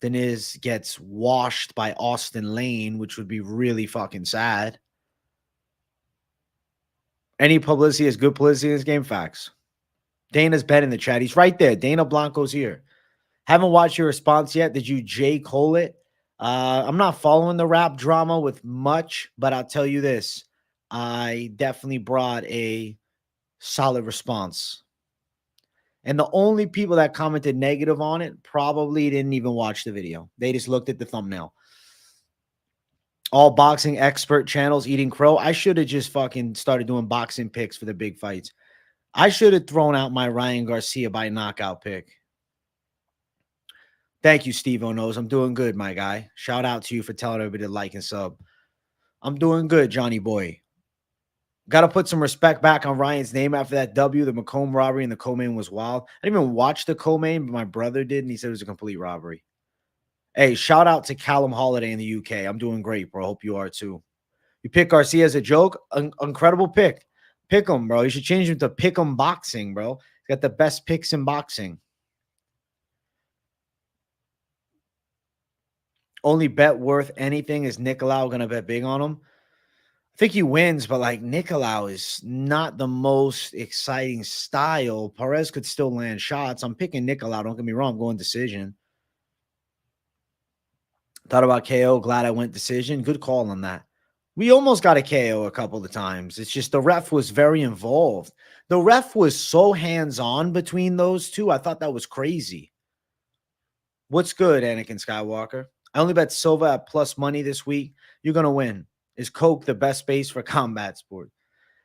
Diniz gets washed by Austin Lane, which would be really fucking sad. Any publicity is good publicity in this game. Facts. Dana's bet in the chat. He's right there. Dana Blanco's here. Haven't watched your response yet. Did you J. Cole it? I'm not following the rap drama with much, but I'll tell you this. I definitely brought a solid response. And the only people that commented negative on it probably didn't even watch the video. They just looked at the thumbnail. All boxing expert channels eating crow. I should have just fucking started doing boxing picks for the big fights. I should have thrown out my Ryan Garcia by knockout pick. Thank you, Steve O'Nose. I'm doing good, my guy. Shout out to you for telling everybody to like and sub. I'm doing good, Johnny boy. Got to put some respect back on Ryan's name after that W. The Macomb robbery and the co-main was wild. I didn't even watch the co-main, but my brother did, and he said it was a complete robbery. Hey, shout out to Callum Holiday in the UK. I'm doing great, bro. Hope you are too. You pick Garcia as a joke? Incredible pick. Pick him, bro. You should change him to Pick 'em Boxing, bro. He's got the best picks in boxing. Only bet worth anything is Nicolau going to bet big on him. I think he wins, but like Nicolau is not the most exciting style. Perez could still land shots. I'm picking Nicolau. Don't get me wrong. I'm going decision. Thought about KO. Glad I went decision. Good call on that. We almost got a KO a couple of times. It's just the ref was very involved. The ref was so hands-on between those two. I thought that was crazy. What's good, Anakin Skywalker? I only bet Silva at plus money this week. You're going to win. Is Coke the best base for combat sport?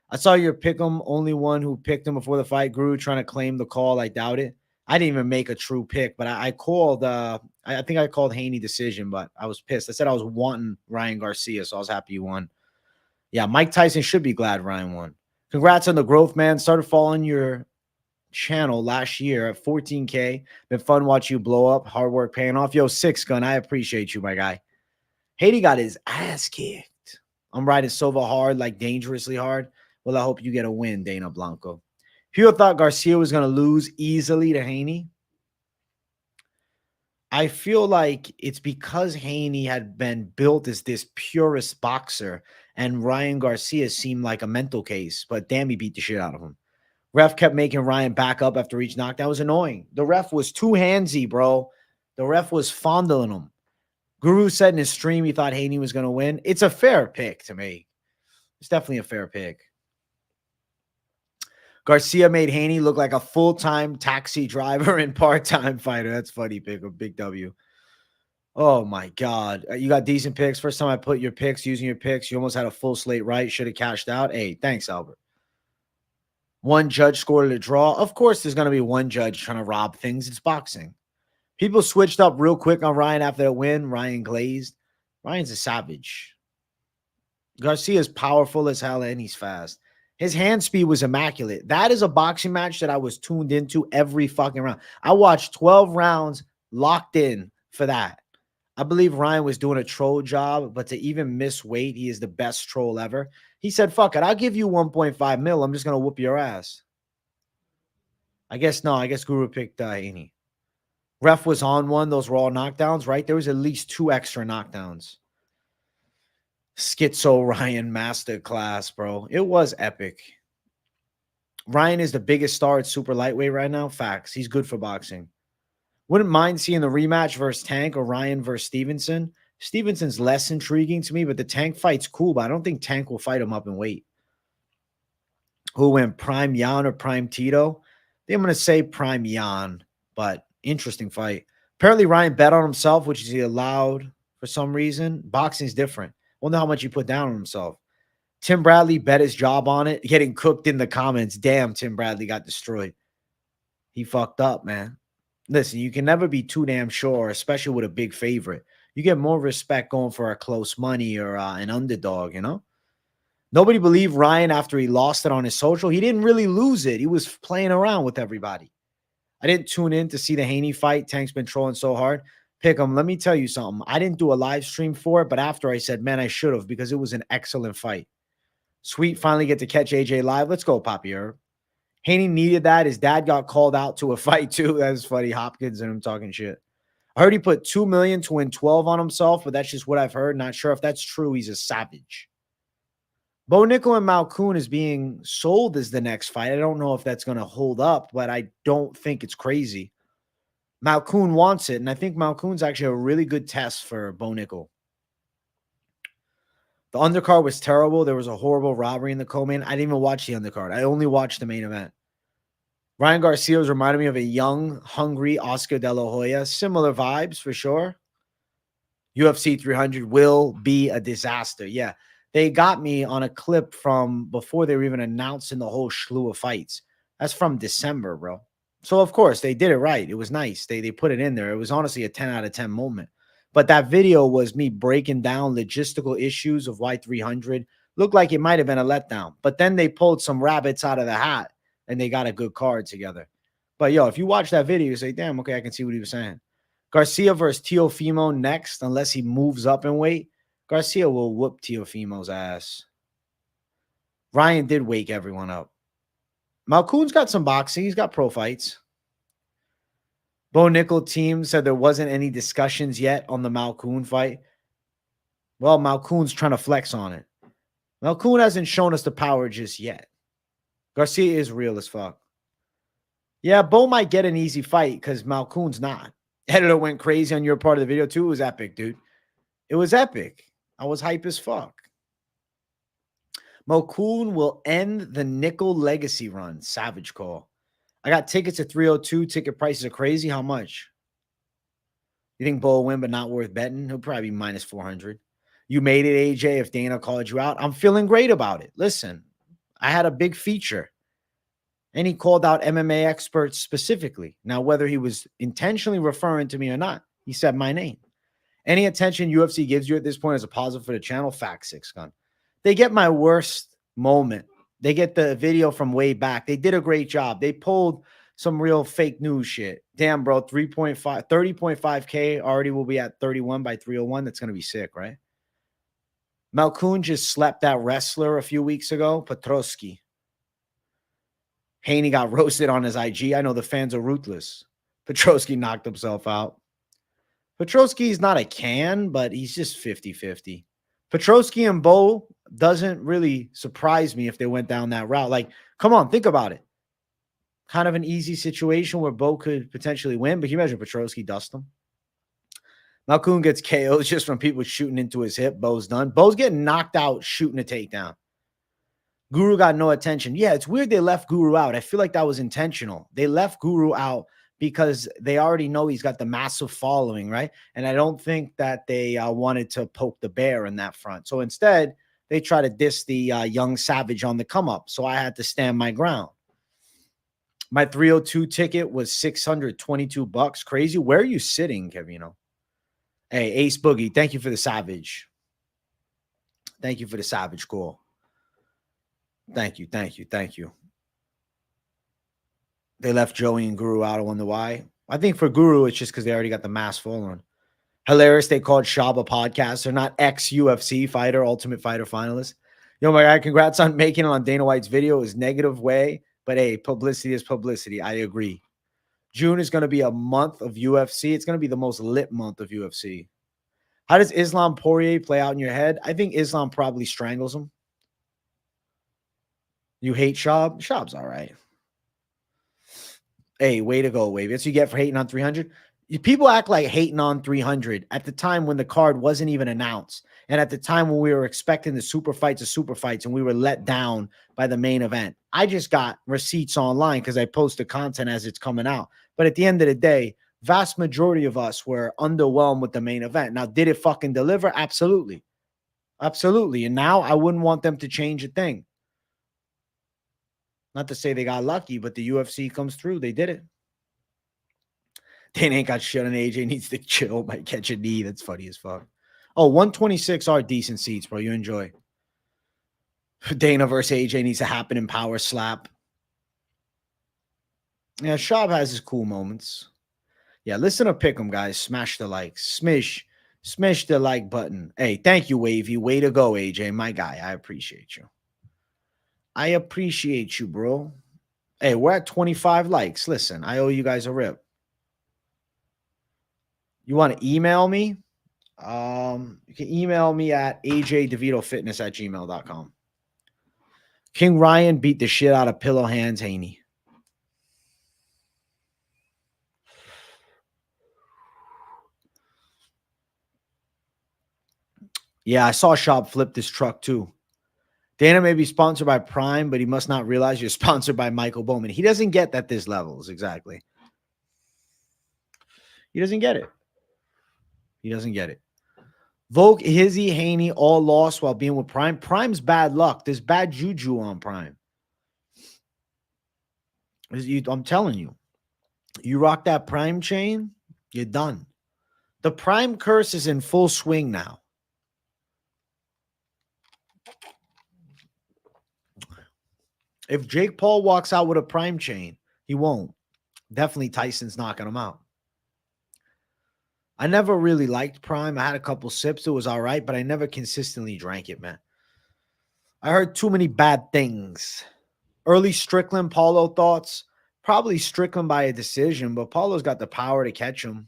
I saw your pick'em, only one who picked him before the fight grew, trying to claim the call. I doubt it. I didn't even make a true pick, but I called, I think I called Haney decision, but I was pissed. I said I was wanting Ryan Garcia, so I was happy he won. Yeah, Mike Tyson should be glad Ryan won. Congrats on the growth, man. Started following your channel last year at 14K. Been fun watching you blow up. Hard work paying off. Yo, Six Gun, I appreciate you, my guy. Haney got his ass kicked. I'm riding Silva hard, like dangerously hard. Well, I hope you get a win, Dana Blanco. People thought Garcia was going to lose easily to Haney. I feel like it's because Haney had been built as this purist boxer, and Ryan Garcia seemed like a mental case, but damn, he beat the shit out of him. Ref kept making Ryan back up after each knockdown. It was annoying. The ref was too handsy, bro. The ref was fondling him. Guru said in his stream he thought Haney was going to win. It's a fair pick to me. It's definitely a fair pick. Garcia made Haney look like a full-time taxi driver and part-time fighter. That's funny, pick a big W. Oh, my God. You got decent picks. First time I put your picks, using your picks, you almost had a full slate right. Should have cashed out. Hey, thanks, Albert. One judge scored a draw. Of course, there's going to be one judge trying to rob things. It's boxing. People switched up real quick on Ryan after that win. Ryan glazed. Ryan's a savage. Garcia's powerful as hell, and he's fast. His hand speed was immaculate. That is a boxing match that I was tuned into every fucking round. I watched 12 rounds locked in for that. I believe Ryan was doing a troll job, but to even miss weight, he is the best troll ever. He said, fuck it, I'll give you 1.5 mil. I'm just going to whoop your ass. I guess Guru picked Haney. Ref was on one. Those were all knockdowns, right? There was at least 2 extra knockdowns. Schizo Ryan masterclass, bro. It was epic. Ryan is the biggest star at super lightweight right now. Facts. He's good for boxing. Wouldn't mind seeing the rematch versus Tank or Ryan versus Stevenson. Stevenson's less intriguing to me, but the Tank fight's cool, but I don't think Tank will fight him up in weight. Who went, Prime Jan or Prime Tito? I think I'm going to say Prime Jan, but interesting fight. Apparently Ryan bet on himself, which is he allowed for some reason. Boxing's different. Wonder how much he put down on himself. Tim Bradley bet his job on it, getting cooked in the comments. Damn, Tim Bradley got destroyed. He fucked up, man. Listen, you can never be too damn sure, especially with a big favorite. You get more respect going for a close money or an underdog, you know? Nobody believed Ryan after he lost it on his social. He didn't really lose it. He was playing around with everybody. I didn't tune in to see the Haney fight. Tank's been trolling so hard. Pick him. Let me tell you something. I didn't do a live stream for it, but after I said, man, I should have because it was an excellent fight. Sweet, finally get to catch AJ live. Let's go, Poppy Herb. Haney needed that. His dad got called out to a fight too. That was funny. Hopkins and him talking shit. I heard he put 2 million to win 12 on himself, but that's just what I've heard. Not sure if that's true. He's a savage. Nickal and Malkoun is being sold as the next fight. I don't know if that's going to hold up, but I don't think it's crazy. Malkoun wants it, and I think Malkoun's actually a really good test for Nickal. The undercard was terrible. There was a horrible robbery in the co-main. I didn't even watch the undercard. I only watched the main event. Ryan Garcia was reminding me of a young, hungry Oscar De La Hoya. Similar vibes for sure. UFC 300 will be a disaster. Yeah, they got me on a clip from before they were even announcing the whole slew of fights. That's from December, bro. So, of course, they did it right. It was nice. They put it in there. It was honestly a 10 out of 10 moment. But that video was me breaking down logistical issues of why 300 looked like it might have been a letdown. But then they pulled some rabbits out of the hat and they got a good card together. But, yo, if you watch that video, you say, damn, okay, I can see what he was saying. Garcia versus Teofimo next, unless he moves up in weight. Garcia will whoop Teofimo's ass. Ryan did wake everyone up. Malkoun's got some boxing. He's got pro fights. Nickal team said there wasn't any discussions yet on the Malkoun fight. Well, Malkoun's trying to flex on it. Malkoun hasn't shown us the power just yet. Garcia is real as fuck. Yeah, might get an easy fight because Malkoun's not. Editor went crazy on your part of the video too. It was epic, dude. It was epic. I was hype as fuck. Malkoun will end the Nickal legacy run. Savage call. I got tickets at 302. Ticket prices are crazy. How much? You think Bo will win, but not worth betting? He'll probably be minus 400. You made it, AJ, if Dana called you out. I'm feeling great about it. Listen, I had a big feature. And he called out MMA experts specifically. Now, whether he was intentionally referring to me or not, he said my name. Any attention UFC gives you at this point is a positive for the channel. Fact 6 gun. They get my worst moment. They get the video from way back. They did a great job. They pulled some real fake news shit. Damn, bro, 30.5K already will be at 31 by 301. That's going to be sick, right? Malkoun just slept that wrestler a few weeks ago, Petrović. Haney got roasted on his IG. I know the fans are ruthless. Petrović knocked himself out. Petrović is not a can, but he's just 50-50. Petrović and Bo doesn't really surprise me if they went down that route. Like, come on, think about it. Kind of an easy situation where Bo could potentially win, but can you imagine Petrović dust him? Malkoun gets KO'd just from people shooting into his hip. Bo's done. Bo's getting knocked out shooting a takedown. Guru got no attention. Yeah, it's weird they left Guru out. I feel like that was intentional. They left Guru out because they already know he's got the massive following, right? And I don't think that they wanted to poke the bear in that front. So instead, they try to diss the young savage on the come up. So I had to stand my ground. My 302 ticket was $622. Crazy. Where are you sitting, Kevino? Hey, Ace Boogie, thank you for the savage. Thank you for the savage call. Thank you. They left Joey and Guru out. I wonder why. I think for Guru, it's just because they already got the mass following. Hilarious. They called Shab a podcaster, not ex-UFC fighter, Ultimate Fighter finalist. Yo, my guy, congrats on making it on Dana White's video. It was negative way, but hey, publicity is publicity. I agree. June is going to be a month of UFC. It's going to be the most lit month of UFC. How does Islam Poirier play out in your head? I think Islam probably strangles him. You hate Shab? Shab's all right. Hey, way to go, Wave. That's what you get for hating on 300. People act like hating on 300 at the time when the card wasn't even announced. And at the time when we were expecting the super fights of super fights and we were let down by the main event. I just got receipts online because I post the content as it's coming out. But at the end of the day, vast majority of us were underwhelmed with the main event. Now, did it fucking deliver? Absolutely. Absolutely. And now I wouldn't want them to change a thing. Not to say they got lucky, but the UFC comes through. They did it. Dana ain't got shit on AJ. Needs to chill. Might catch a knee. That's funny as fuck. Oh, 126 are decent seats, bro. You enjoy. Dana versus AJ needs to happen in power slap. Yeah, Shab has his cool moments. Yeah, listen to Pick'em, guys. Smash the like. Smash the like button. Hey, thank you, Wavy. Way to go, AJ. My guy. I appreciate you. I appreciate you, bro. Hey, we're at 25 likes. Listen, I owe you guys a rip. You want to email me? You can email me at ajdevitofitness@gmail.com. King Ryan beat the shit out of Pillow Hands Haney. Yeah, I saw Shop flip this truck too. Dana may be sponsored by Prime, but he must not realize you're sponsored by Michael Bowman. He doesn't get that this levels, exactly. He doesn't get it. He doesn't get it. Volk, Hizzy, Haney all lost while being with Prime. Prime's bad luck. There's bad juju on Prime. I'm telling you. You rock that Prime chain, you're done. The Prime curse is in full swing now. If Jake Paul walks out with a Prime chain, he won't. Definitely Tyson's knocking him out. I never really liked Prime. I had a couple sips. It was all right, but I never consistently drank it, man. I heard too many bad things. Early Strickland, Paulo thoughts. Probably Strickland by a decision, but Paulo's got the power to catch him.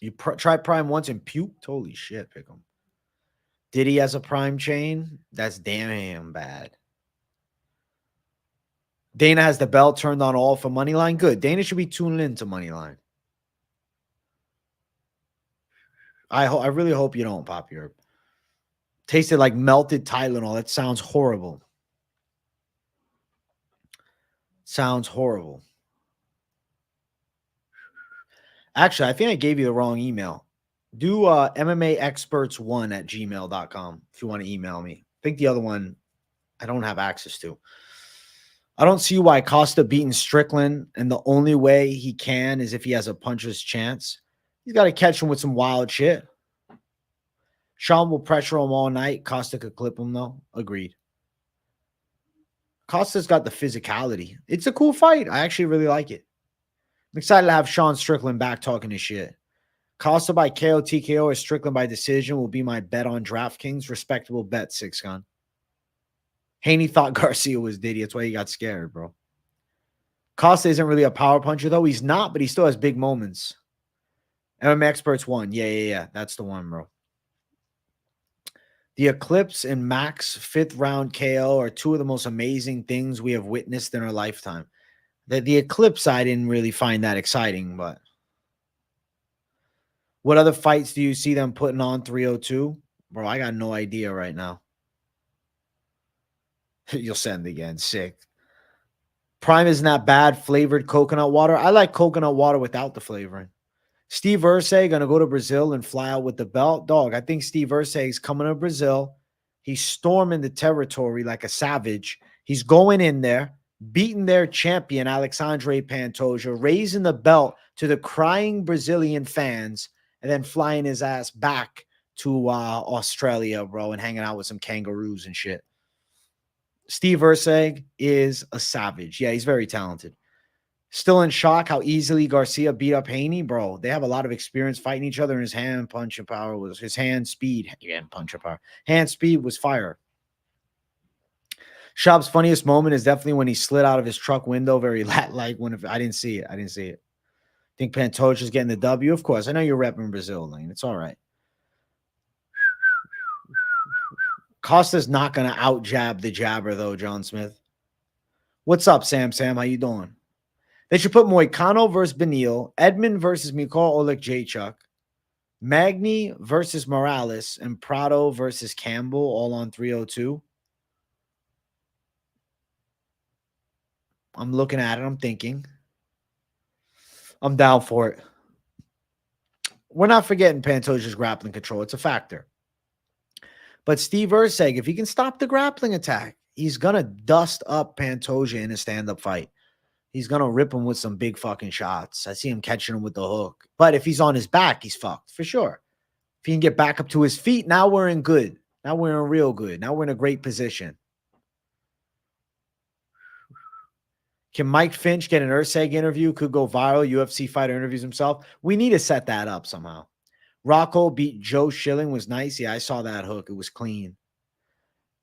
You try Prime once and puked? Holy shit, pick him. Diddy has a Prime chain? That's damn bad. Dana has the bell turned on all for Moneyline. Good. Dana should be tuning into Moneyline. I really hope you don't, Pop Europe. Tasted like melted Tylenol. That sounds horrible. Sounds horrible. Actually, I think I gave you the wrong email. Do MMAexperts1@gmail.com if you want to email me. I think the other one I don't have access to. I don't see why Costa beating Strickland, and the only way he can is if he has a puncher's chance. He's got to catch him with some wild shit. Sean will pressure him all night. Costa could clip him, though. Agreed. Costa's got the physicality. It's a cool fight. I actually really like it. I'm excited to have Sean Strickland back talking his shit. Costa by KO, TKO, or Strickland by decision will be my bet on DraftKings. Respectable bet, Six Gun. Haney thought Garcia was Diddy. That's why he got scared, bro. Costa isn't really a power puncher, though. He's not, but he still has big moments. MMA Experts 1. Yeah. That's the one, bro. The Eclipse and Max 5th round KO are two of the most amazing things we have witnessed in our lifetime. The Eclipse, I didn't really find that exciting, but what other fights do you see them putting on 302? Bro, I got no idea right now. You'll send again. Sick. Prime isn't that bad. Flavored coconut water. I like coconut water without the flavoring. Steve Ursay going to go to Brazil and fly out with the belt. Dog, I think Steve Ursay is coming to Brazil. He's storming the territory like a savage. He's going in there, beating their champion, Alexandre Pantoja, raising the belt to the crying Brazilian fans, and then flying his ass back to Australia, bro, and hanging out with some kangaroos and shit. Steve Ursay is a savage. Yeah, he's very talented. Still in shock how easily Garcia beat up Haney, bro. They have a lot of experience fighting each other, and his hand punch and power was his hand speed. Again, punch and power. Hand speed was fire. Shop's funniest moment is definitely when he slid out of his truck window, very like when I didn't see it. I think Pantoja's getting the W. Of course, I know you're repping Brazil, Lane. It's all right. Costa's not going to out-jab the jabber, though, John Smith. What's up, Sam? How you doing? They should put Moicano versus Benil, Edmund versus Mikhail Oleg-Jachuk, Magny versus Morales, and Prado versus Campbell, all on 302. I'm looking at it. I'm thinking. I'm down for it. We're not forgetting Pantoja's grappling control. It's a factor. But Steve Ursay, if he can stop the grappling attack, he's going to dust up Pantoja in a stand-up fight. He's going to rip him with some big fucking shots. I see him catching him with the hook. But if he's on his back, he's fucked for sure. If he can get back up to his feet, now we're in good. Now we're in real good. Now we're in a great position. Can Mike Finch get an Ursay interview? Could go viral. UFC fighter interviews himself. We need to set that up somehow. Rocco beat Joe Schilling was nice. Yeah, I saw that hook. It was clean.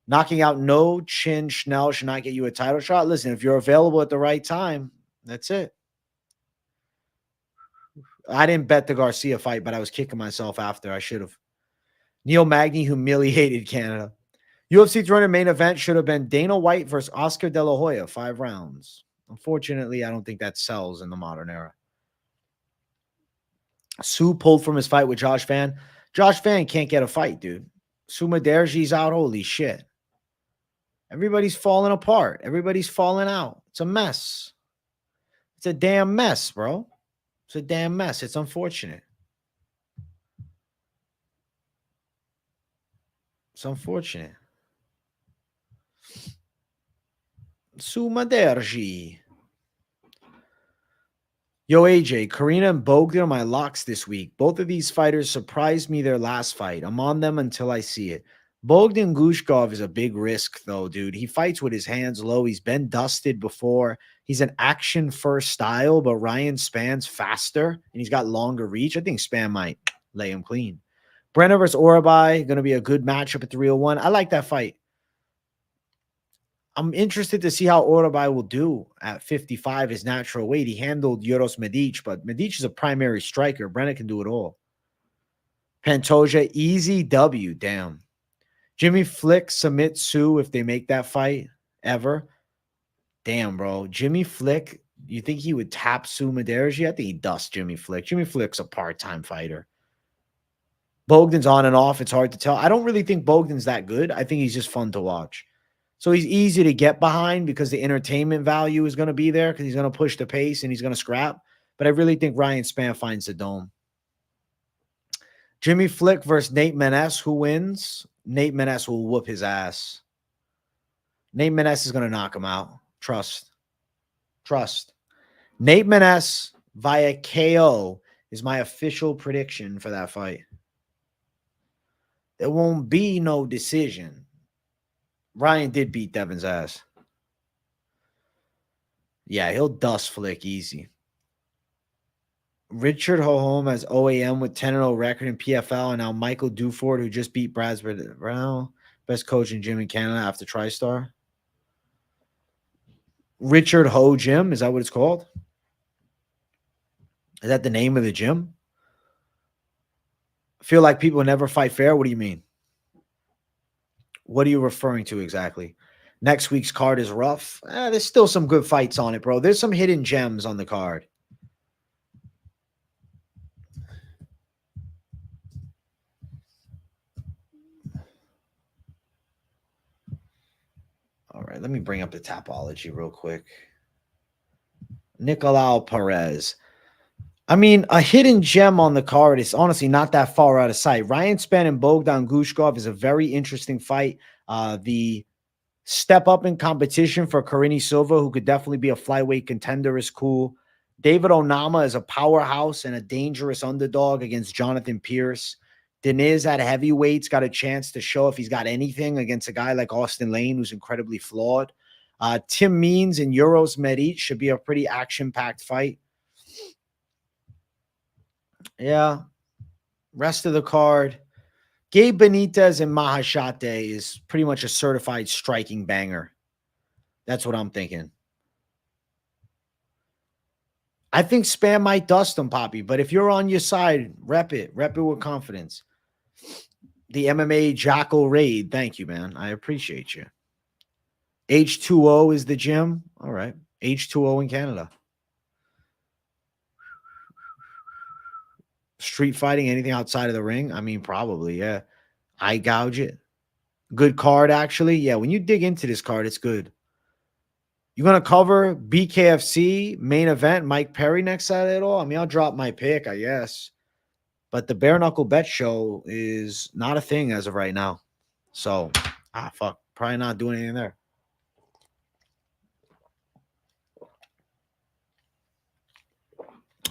Knocking out No Chin Schnell should not get you a title shot. Listen, if you're available at the right time, that's it. I didn't bet the Garcia fight, but I was kicking myself after. I should have. Neil Magny humiliated Canada. UFC 300 main event should have been Dana White versus Oscar De La Hoya, 5 rounds. Unfortunately, I don't think that sells in the modern era. Sue pulled from his fight with Josh Fan. Josh Fan can't get a fight, dude. Suma Derji's out. Holy shit. Everybody's falling apart. Everybody's falling out. It's a mess. It's a damn mess, bro. It's a damn mess. It's unfortunate. It's unfortunate. Suma Derji. Yo, AJ, Karina and Bogdan are my locks this week. Both of these fighters surprised me their last fight. I'm on them until I see it. Bogdan Guskov is a big risk, though, dude. He fights with his hands low. He's been dusted before. He's an action-first style, but Ryan Spann's faster, and he's got longer reach. I think Spann might lay him clean. Brenner versus Orabai, going to be a good matchup at 301. I like that fight. I'm interested to see how Orabai will do at 55, his natural weight. He handled Uros Medic, but Medic is a primary striker. Brenner can do it all. Pantoja, easy W. Damn. Jimmy Flick submits Sue if they make that fight ever. Damn, bro. Jimmy Flick, you think he would tap Sue Maderji? I think he dusts Jimmy Flick. Jimmy Flick's a part-time fighter. Bogdan's on and off. It's hard to tell. I don't really think Bogdan's that good. I think he's just fun to watch. So he's easy to get behind because the entertainment value is going to be there because he's going to push the pace and he's going to scrap. But I really think Ryan Spann finds the dome. Jimmy Flick versus Nate Menes. Who wins? Nate Menes will whoop his ass. Nate Menes is going to knock him out. Trust. Trust. Nate Menes via KO is my official prediction for that fight. There won't be no decision. Ryan did beat Devin's ass. Yeah, he'll dust Flick easy. Richard Hohom has OAM with 10-0 record in PFL, and now Michael Duford, who just beat Brasford Brown, best coach in gym in Canada after TriStar. Richard Ho Gym, is that what it's called? Is that the name of the gym? I feel like people never fight fair. What do you mean? What are you referring to exactly? Next week's card is rough. There's still some good fights on it, bro. There's some hidden gems on the card. All right, let me bring up the Tapology real quick. Nicolau Perez. I mean, a hidden gem on the card is honestly not that far out of sight. Ryan Spann and Bogdan Guskov is a very interesting fight. The step up in competition for Karini Silva, who could definitely be a flyweight contender, is cool. David Onama is a powerhouse and a dangerous underdog against Jonathan Pearce. Diniz at heavyweights got a chance to show if he's got anything against a guy like Austin Lane, who's incredibly flawed. Tim Means and Uros Medic should be a pretty action-packed fight. Yeah. Rest of the card. Gabe Benítez and Mahashate is pretty much a certified striking banger. That's what I'm thinking. I think Spann might dust him, Poppy, but if you're on your side, rep it. Rep it with confidence. The MMA Jackal Raid. Thank you, man. I appreciate you. H2O is the gym. All right. H2O in Canada. Street fighting, anything outside of the ring? I mean, probably, yeah. Eye gouge it. Good card, actually. Yeah, when you dig into this card, it's good. You're going to cover BKFC main event, Mike Perry next Saturday at all? I mean, I'll drop my pick, I guess. But the Bare Knuckle Bet Show is not a thing as of right now. So, fuck. Probably not doing anything there.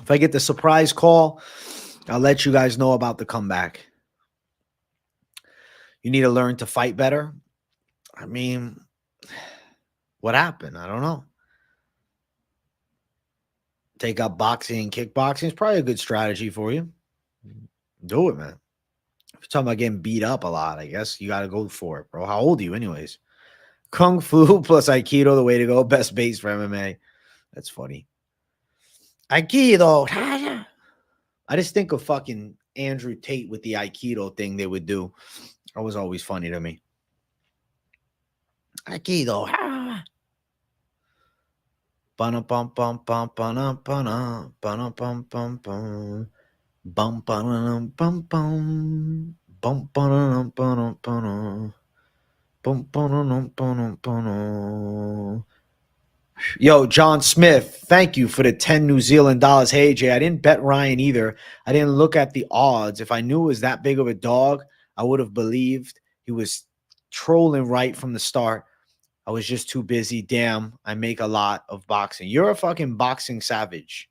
If I get the surprise call, I'll let you guys know about the comeback. You need to learn to fight better. I mean, what happened? I don't know. Take up boxing, kickboxing is probably a good strategy for you. Do it, man. If you're talking about getting beat up a lot, I guess you got to go for it, bro. How old are you anyways? Kung Fu plus Aikido, the way to go. Best base for MMA. That's funny. Aikido. I just think of fucking Andrew Tate with the Aikido thing they would do. That was always funny to me. Aikido. Ha! Bum bum bum bum bum bum bum bum bum bum bum bum bum bum bum bum bum bum. Yo, John Smith, thank you for the 10 New Zealand dollars. Hey, Jay, I didn't bet Ryan either. I didn't look at the odds. If I knew it was that big of a dog, I would have believed he was trolling right from the start. I was just too busy. Damn, I make a lot of boxing. You're a fucking boxing savage.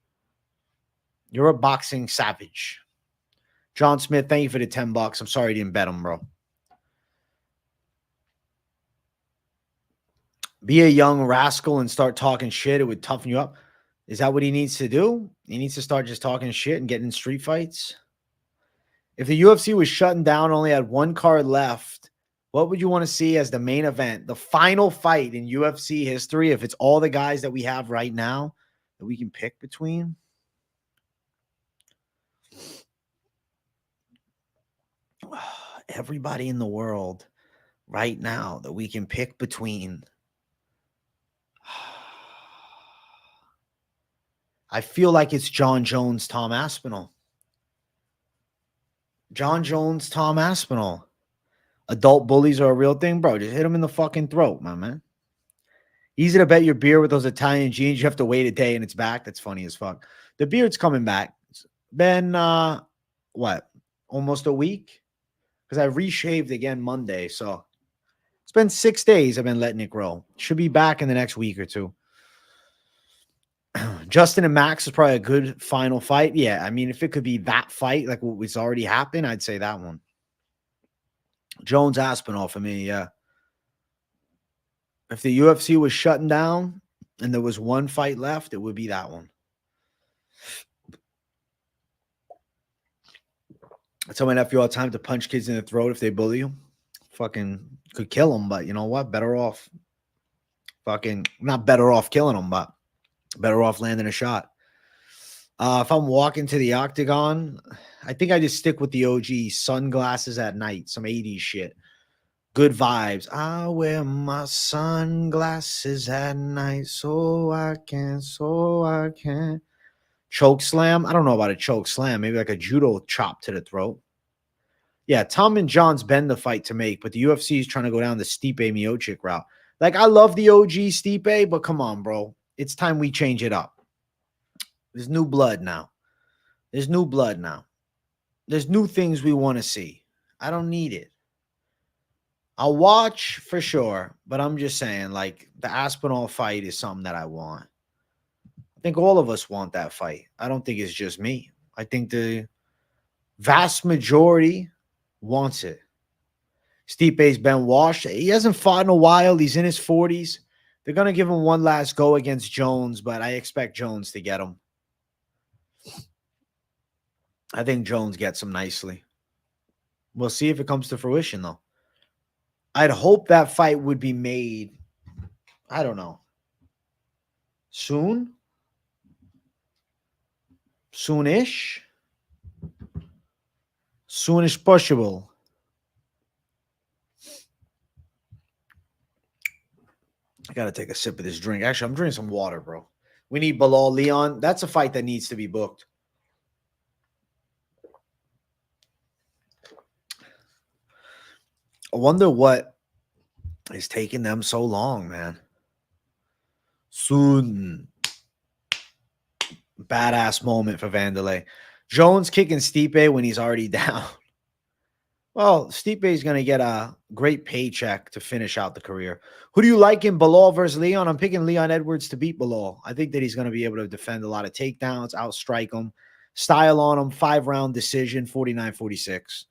You're a boxing savage. John Smith, thank you for the $10. I'm sorry you didn't bet him, bro. Be a young rascal and start talking shit. It would toughen you up. Is that what he needs to do? He needs to start just talking shit and getting in street fights. If the UFC was shutting down, only had one card left, what would you want to see as the main event? The final fight in UFC history, if it's all the guys that we have right now that we can pick between? Everybody in the world right now that we can pick between. I feel like it's John Jones, Tom Aspinall. John Jones, Tom Aspinall. Adult bullies are a real thing, bro. Just hit them in the fucking throat, my man. Easy to bet your beard with those Italian jeans. You have to wait a day and it's back. That's funny as fuck. The beard's coming back. It's been, what, almost a week? Because I reshaved again Monday. So it's been 6 days I've been letting it grow. Should be back in the next week or two. Justin and Max is probably a good final fight. Yeah, I mean, if it could be that fight, like what's already happened, I'd say that one. Jones Aspinall for me, yeah. If the UFC was shutting down and there was one fight left, it would be that one. I tell my nephew all the time to punch kids in the throat if they bully you. Fucking could kill them, but you know what? Better off. Fucking not better off killing them, but better off landing a shot. If I'm walking to the octagon, I think I just stick with the OG sunglasses at night, some 80s shit. Good vibes. I wear my sunglasses at night so I can. Choke slam? I don't know about a choke slam. Maybe like a judo chop to the throat. Yeah, Tom and John's been the fight to make, but the UFC is trying to go down the Stipe Miocic route. Like, I love the OG Stipe, but come on, bro. It's time we change it up. There's new blood now. There's new blood now. There's new things we want to see. I don't need it. I'll watch for sure, but I'm just saying, like, the Aspinall fight is something that I want. I think all of us want that fight. I don't think it's just me. I think the vast majority wants it. Stipe's been washed. He hasn't fought in a while. He's in his 40s. They're going to give him one last go against Jones, but I expect Jones to get him. I think Jones gets him nicely. We'll see if it comes to fruition, though. I'd hope that fight would be made, I don't know, soon? Soonish? Soonish possible. I got to take a sip of this drink. Actually, I'm drinking some water, bro. We need Bilal Leon. That's a fight that needs to be booked. I wonder what is taking them so long, man. Soon. Badass moment for Vanderlei. Jones kicking Stipe when he's already down. Well, Stipe is going to get a great paycheck to finish out the career. Who do you like in Bilal versus Leon? I'm picking Leon Edwards to beat Bilal. I think that he's going to be able to defend a lot of takedowns, outstrike him, style on him, 5-round decision, 49-46.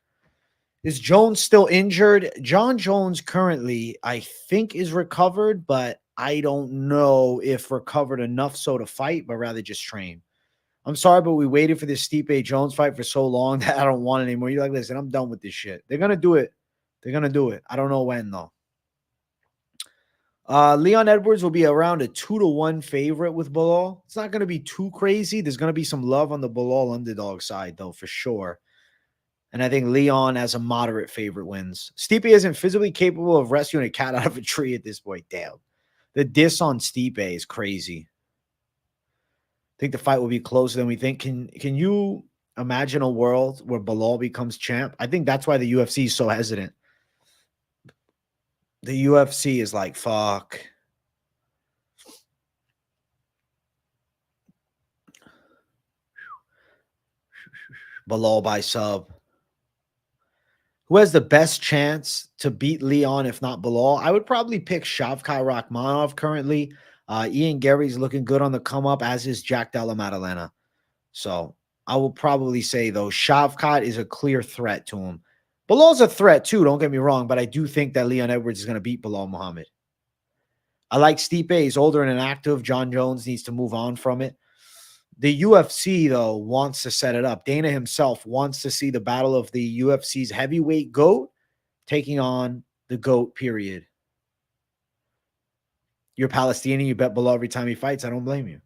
Is Jones still injured? John Jones currently, I think, is recovered, but I don't know if recovered enough so to fight, but rather just train. I'm sorry, but we waited for this Stipe Jones fight for so long that I don't want it anymore. You're like, listen, I'm done with this shit. They're going to do it. They're going to do it. I don't know when, though. Leon Edwards will be around a 2-1 favorite with Bilal. It's not going to be too crazy. There's going to be some love on the Bilal underdog side, though, for sure. And I think Leon, as a moderate favorite, wins. Stipe isn't physically capable of rescuing a cat out of a tree at this point. Damn. The diss on Stipe is crazy. I think the fight will be closer than we think. Can you imagine a world where Bilal becomes champ? I think that's why the UFC is so hesitant. The UFC is like, fuck. Bilal by sub. Who has the best chance to beat Leon, if not Bilal? I would probably pick Shavkat Rakhmonov currently. Ian Gary's looking good on the come up, as is Jack Della Maddalena. So I will probably say, though, Shavkat is a clear threat to him. Bilal's a threat, too. Don't get me wrong, but I do think that Leon Edwards is going to beat Bilal Muhammad. I like Stipe. He's older and inactive. John Jones needs to move on from it. The UFC, though, wants to set it up. Dana himself wants to see the battle of the UFC's heavyweight GOAT taking on the GOAT, period. You're Palestinian. You bet Bilal every time he fights. I don't blame you.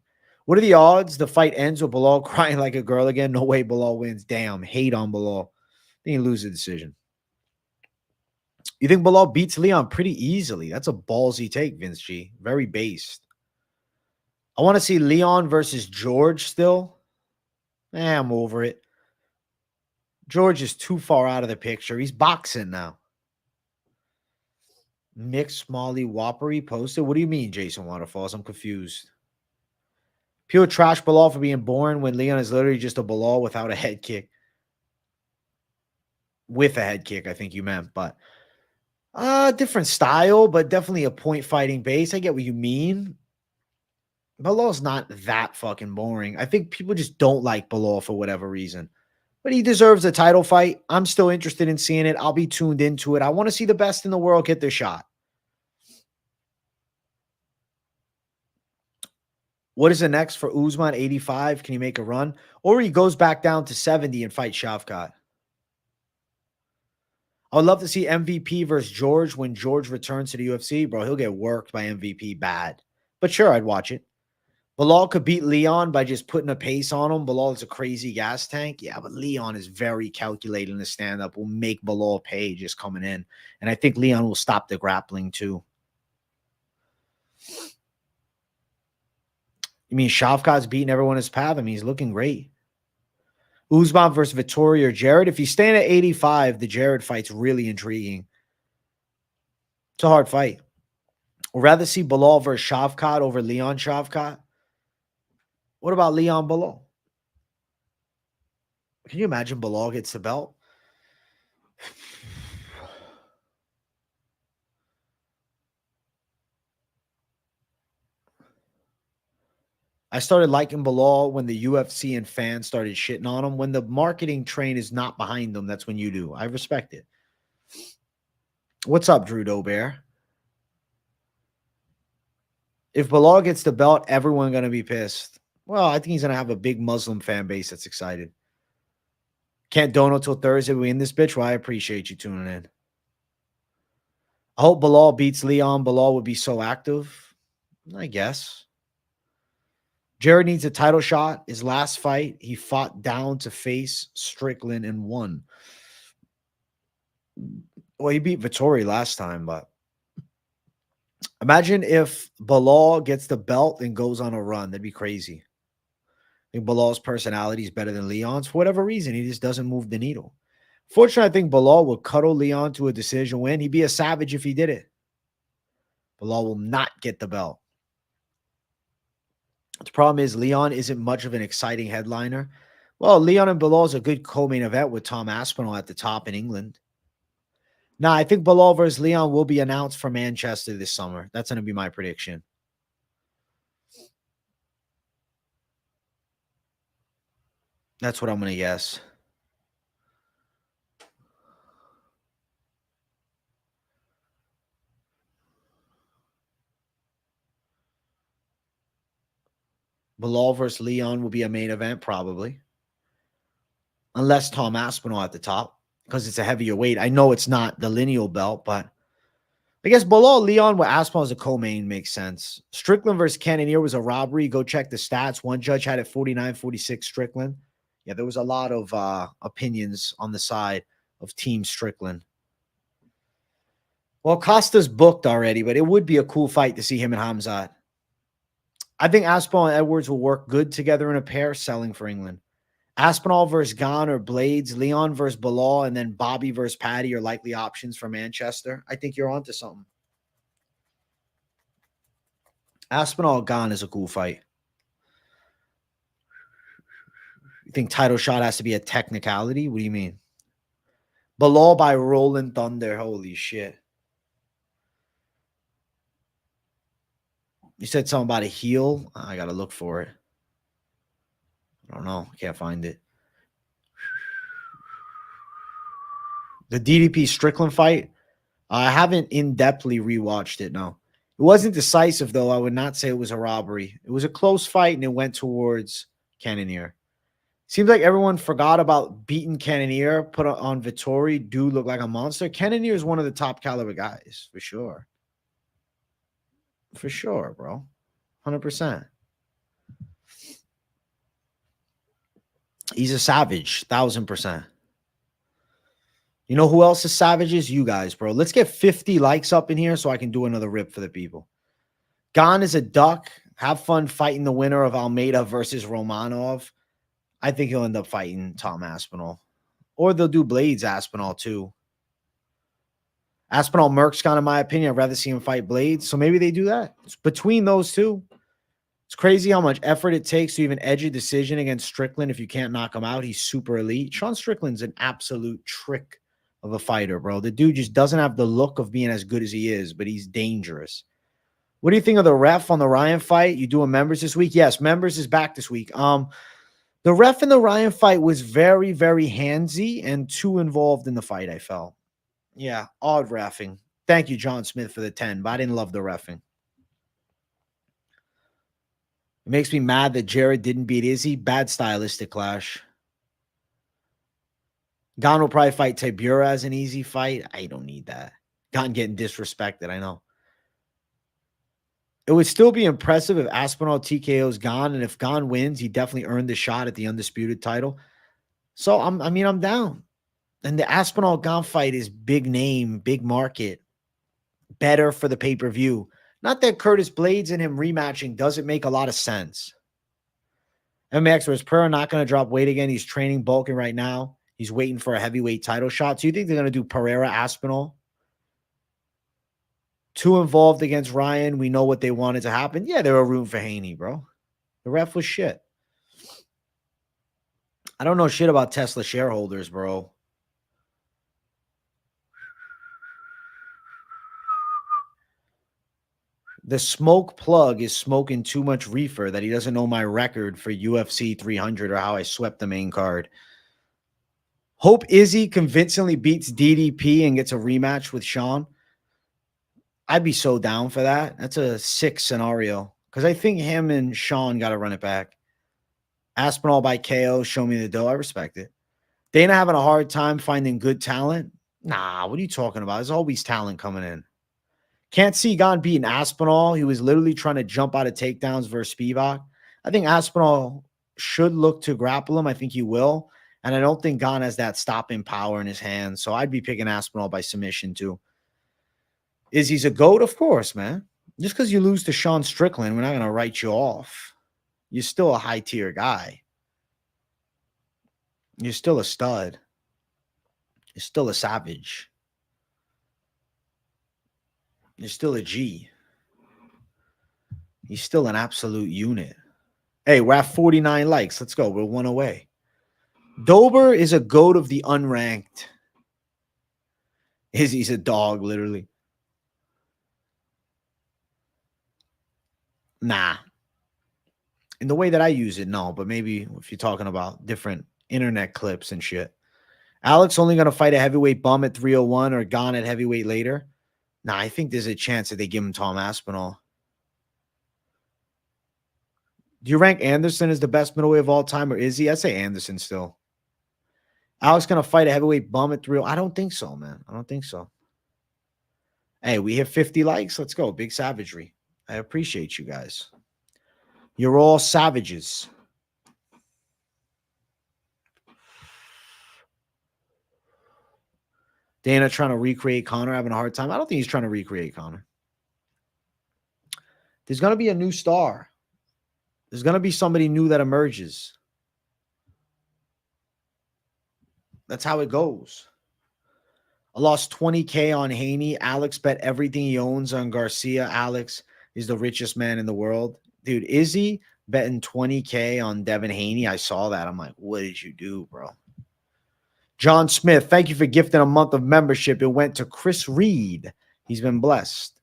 What are the odds the fight ends with Bilal crying like a girl again? No way Bilal wins. Damn. Hate on Bilal. Then you lose the decision. You think Bilal beats Leon pretty easily? That's a ballsy take, Vince G. Very based. I want to see Leon versus George still. I'm over it. George is too far out of the picture. He's boxing now. Mixed Molly Whoppery posted. What do you mean, Jason Waterfalls? I'm confused. Pure trash Bilal for being born when Leon is literally just a Bilal without a head kick. With a head kick, I think you meant. But different style, but definitely a point fighting base. I get what you mean. Bilal's not that fucking boring. I think people just don't like Bilal for whatever reason. But he deserves a title fight. I'm still interested in seeing it. I'll be tuned into it. I want to see the best in the world get their shot. What is the next for Usman? 85. Can he make a run? Or he goes back down to 70 and fight Shavkat. I would love to see MVP versus George when George returns to the UFC. Bro, he'll get worked by MVP bad. But sure, I'd watch it. Bilal could beat Leon by just putting a pace on him. Bilal is a crazy gas tank. Yeah, but Leon is very calculated in the stand-up. Will make Bilal pay just coming in. And I think Leon will stop the grappling too. You mean Shavkat's beating everyone in his path? I mean, he's looking great. Usman versus Vettori or Jared. If he's staying at 85, the Jared fight's really intriguing. It's a hard fight. I'd rather see Bilal versus Shavkat over Leon Shavkat. What about Leon Bilal? Can you imagine Bilal gets the belt? I started liking Bilal when the UFC and fans started shitting on him. When the marketing train is not behind them, that's when you do. I respect it. What's up, Drew Dobear? If Bilal gets the belt, everyone's going to be pissed. Well, I think he's going to have a big Muslim fan base that's excited. Can't donate till Thursday. We in this bitch. Well, I appreciate you tuning in. I hope Bilal beats Leon. Bilal would be so active. I guess. Jared needs a title shot. His last fight, he fought down to face Strickland and won. Well, he beat Vettori last time, but imagine if Bilal gets the belt and goes on a run. That'd be crazy. I think Bilal's personality is better than Leon's. For whatever reason, he just doesn't move the needle. Fortunately, I think Bilal will cuddle Leon to a decision win. He'd be a savage if he did it. Bilal will not get the belt. The problem is Leon isn't much of an exciting headliner. Well, Leon and Bilal is a good co-main event with Tom Aspinall at the top in England. Nah, I think Bilal versus Leon will be announced for Manchester this summer. That's going to be my prediction. That's what I'm going to guess. Bilal versus Leon will be a main event, probably. Unless Tom Aspinall at the top, because it's a heavier weight. I know it's not the lineal belt, but I guess below Liang with Aspinall as a co-main makes sense. Strickland versus Cannonier was a robbery. Go check the stats. One judge had it 49-46 Strickland. Yeah, there was a lot of opinions on the side of Team Strickland. Well, Costa's booked already, but it would be a cool fight to see him and Khamzat. I think Aspinall and Edwards will work good together in a pair, selling for England. Aspinall versus Gane or Blades, Leon versus Bilal, and then Bobby versus Paddy are likely options for Manchester. I think you're onto something. Aspinall Gane is a cool fight. You think title shot has to be a technicality? What do you mean? Bilal by Rolling Thunder. Holy shit. You said something about a heel. I got to look for it. I don't know. I can't find it. The DDP Strickland fight, I haven't in-depthly rewatched it, no. It wasn't decisive, though. I would not say it was a robbery. It was a close fight, and it went towards Cannonier. Seems like everyone forgot about beating Cannonier, put on Vettori. Dude looked like a monster. Cannonier is one of the top caliber guys, for sure. For sure, bro. 100%. He's a savage, 1,000%. You know who else is savages? You guys, bro. Let's get 50 likes up in here so I can do another rip for the people. Gane is a duck. Have fun fighting the winner of Almeida versus Romanov. I think he'll end up fighting Tom Aspinall. Or they'll do Blades Aspinall too. Aspinall Merck's Gane, in my opinion. I'd rather see him fight Blades. So maybe they do that. It's between those two. It's crazy how much effort it takes to even edge a decision against Strickland if you can't knock him out. He's super elite. Sean Strickland's an absolute trick of a fighter, bro. The dude just doesn't have the look of being as good as he is, but he's dangerous. What do you think of the ref on the Ryan fight? You doing members this week? Yes, members is back this week. The ref in the Ryan fight was very, very handsy and too involved in the fight, I felt. Yeah, odd reffing. Thank you, John Smith, for the 10, but I didn't love the reffing. It makes me mad that Jared didn't beat Izzy. Bad stylistic clash. Gane will probably fight Tibura as an easy fight. I don't need that. Gane getting disrespected, I know. It would still be impressive if Aspinall TKO's Gane, and if Gane wins, he definitely earned the shot at the undisputed title. So, I'm down. And the Aspinall Gane fight is big name, big market, better for the pay-per-view. Not that Curtis Blades and him rematching doesn't make a lot of sense. MX, was Pearce not going to drop weight again? He's training, bulking right now. He's waiting for a heavyweight title shot. So you think they're going to do Pereira Aspinall? Too involved against Ryan. We know what they wanted to happen. Yeah, they were rooting for Haney, bro. The ref was shit. I don't know shit about Tesla shareholders, bro. The smoke plug is smoking too much reefer that he doesn't know my record for UFC 300 or how I swept the main card. Hope Izzy convincingly beats DDP and gets a rematch with Sean. I'd be so down for that. That's a sick scenario because I think him and Sean got to run it back. Aspinall by KO, show me the dough. I respect it. Dana having a hard time finding good talent? Nah, what are you talking about? There's always talent coming in. Can't see Gane beating Aspinall. He was literally trying to jump out of takedowns versus Spivak. I think Aspinall should look to grapple him. I think he will. And I don't think Gane has that stopping power in his hands. So I'd be picking Aspinall by submission too. Izzy's a GOAT? Of course, man. Just because you lose to Sean Strickland, we're not going to write you off. You're still a high-tier guy. You're still a stud. You're still a savage. You're still a G. He's still an absolute unit. Hey, we're at 49 likes. Let's go. We're one away. Dober is a GOAT of the unranked. He's a dog, literally. Nah. In the way that I use it, no. But maybe if you're talking about different internet clips and shit. Alex only going to fight a heavyweight bum at 301 or Gane at heavyweight later? Nah, I think there's a chance that they give him Tom Aspinall. Do you rank Anderson as the best middleweight of all time, or is he? I say Anderson still. Alex going to fight a heavyweight bum at 301? I don't think so, man. I don't think so. Hey, we hit 50 likes. Let's go. Big savagery. I appreciate you guys. You're all savages. Dana trying to recreate Conor, having a hard time. I don't think he's trying to recreate Conor. There's going to be a new star. There's going to be somebody new that emerges. That's how it goes. I lost 20K on Haney. Alex bet everything he owns on Garcia. Alex is the richest man in the world. Dude, Izzy betting 20K on Devin Haney. I saw that. I'm like, what did you do, bro? John Smith, thank you for gifting a month of membership. It went to Chris Reed. He's been blessed.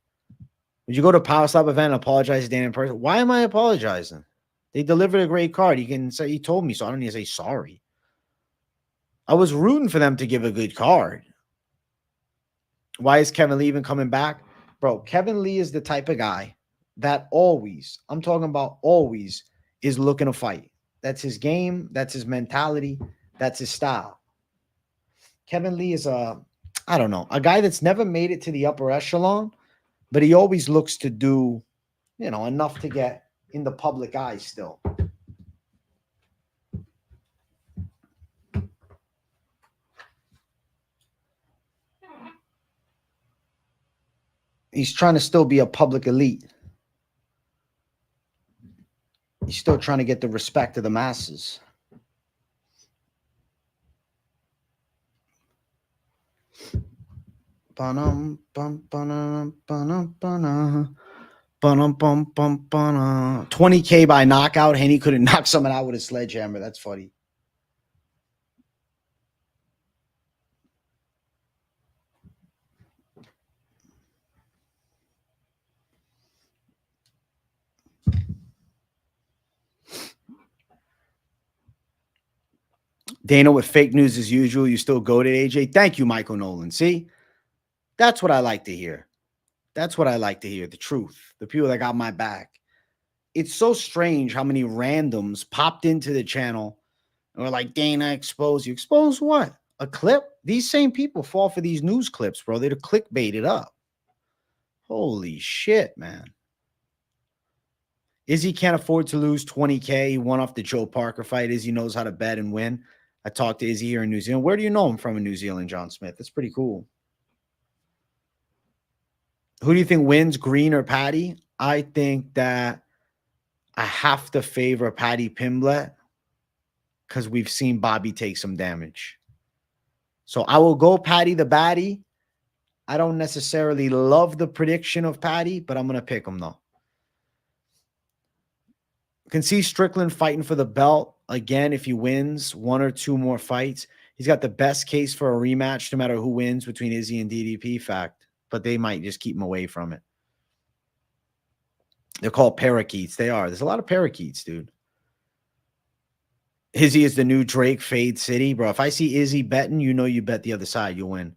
Would you go to Power Slap event and apologize to Dan in person? Why am I apologizing? They delivered a great card. You can say he told me, so I don't need to say sorry. I was rooting for them to give a good card. Why is Kevin Lee even coming back? Bro, Kevin Lee is the type of guy that always, I'm talking about always, is looking to fight. That's his game. That's his mentality. That's his style. Kevin Lee is a guy that's never made it to the upper echelon, but he always looks to do, enough to get in the public eye still. He's trying to still be a public elite. He's still trying to get the respect of the masses. Ba-dum, bum, ba-dum, ba-dum, ba-dum. 20K by knockout. Haney couldn't knock someone out with a sledgehammer. That's funny. Dana with fake news as usual. You still go to AJ. Thank you, Michael Nolan. See, that's what I like to hear. That's what I like to hear. The truth. The people that got my back. It's so strange how many randoms popped into the channel and were like, Dana, expose you. Expose what? A clip? These same people fall for these news clips, bro. They're clickbaited up. Holy shit, man. Izzy can't afford to lose 20K. He won off the Joe Parker fight. Izzy knows how to bet and win. I talked to Izzy here in New Zealand. Where do you know him from in New Zealand, John Smith? That's pretty cool. Who do you think wins, Green or Patty? I think that I have to favor Patty Pimblett because we've seen Bobby take some damage. So I will go Patty the Batty. I don't necessarily love the prediction of Patty, but I'm going to pick him, though. Can see Strickland fighting for the belt again if he wins one or two more fights. He's got the best case for a rematch no matter who wins between Izzy and DDP, fact. But they might just keep him away from it. They're called parakeets. They are. There's a lot of parakeets, dude. Izzy is the new Drake Fade City. Bro, if I see Izzy betting, you know you bet the other side. You'll win.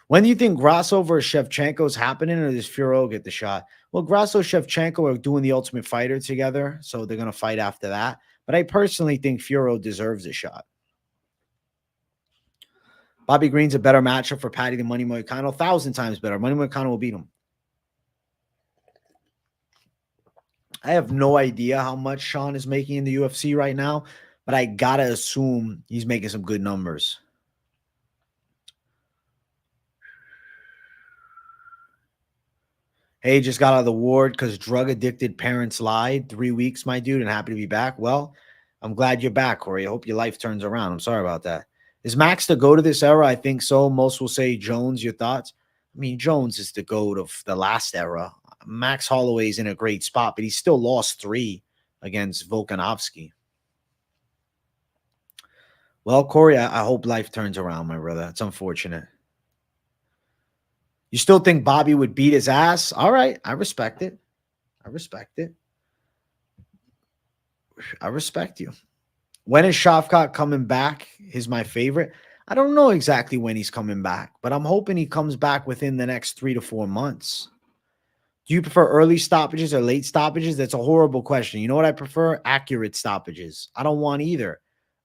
When do you think Grasso versus Shevchenko is happening, or does Furo get the shot? Well, Grasso and Shevchenko are doing the Ultimate Fighter together, so they're going to fight after that. But I personally think Furo deserves a shot. Bobby Green's a better matchup for Patty than Money Moicano. 1,000 times better. Money Moicano will beat him. I have no idea how much Sean is making in the UFC right now, but I got to assume he's making some good numbers. Hey, just got out of the ward because drug-addicted parents lied. 3 weeks, my dude, and happy to be back. Well, I'm glad you're back, Corey. I hope your life turns around. I'm sorry about that. Is Max the GOAT of this era? I think so. Most will say Jones. Your thoughts? I mean, Jones is the GOAT of the last era. Max Holloway's in a great spot, but he still lost 3 against Volkanovski. Well, Corey, I hope life turns around, my brother. It's unfortunate. You still think Bobby would beat his ass? All right. I respect it. I respect it. I respect you. When is Shavkat coming back? Is my favorite. I don't know exactly when he's coming back, but I'm hoping he comes back within the next 3 to 4 months. Do you prefer early stoppages or late stoppages? That's a horrible question. You know what I prefer? Accurate stoppages. I don't want either.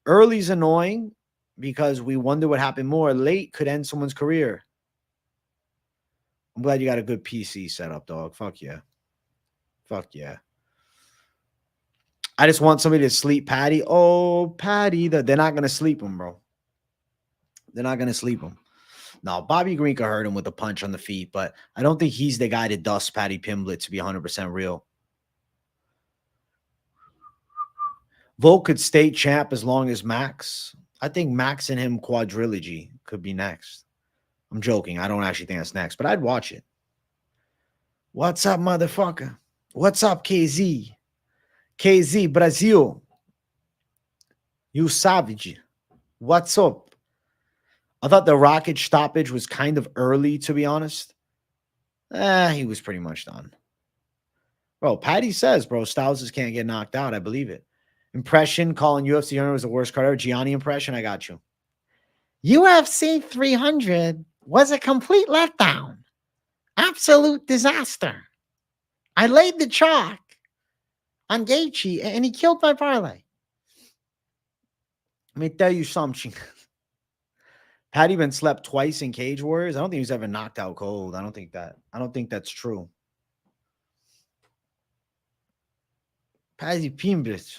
Early's annoying because we wonder what happened more. Late could end someone's career. I'm glad you got a good PC setup, dog. Fuck yeah. Fuck yeah. I just want somebody to sleep Patty. Oh, Patty. They're not going to sleep him, bro. They're not going to sleep him. No, Bobby Green could hurt him with a punch on the feet, but I don't think he's the guy to dust Paddy Pimblett, to be 100% real. Volk could stay champ as long as Max. I think Max and him quadrilogy could be next. I'm joking. I don't actually think that's next, but I'd watch it. What's up, motherfucker? What's up, KZ? KZ, Brazil. You savage. What's up? I thought the Rocket stoppage was kind of early, to be honest. He was pretty much done. Bro, Patty says, bro, Styles just can't get knocked out. I believe it. Impression, calling UFC owner was the worst card ever. Gianni impression, I got you. UFC 300 was a complete letdown. Absolute disaster. I laid the chalk on Gaethje, and he killed my parlay. Let me tell you something. Patty been slept twice in Cage Warriors. I don't think he was ever knocked out cold. I don't think that's true. Patty Pimblett.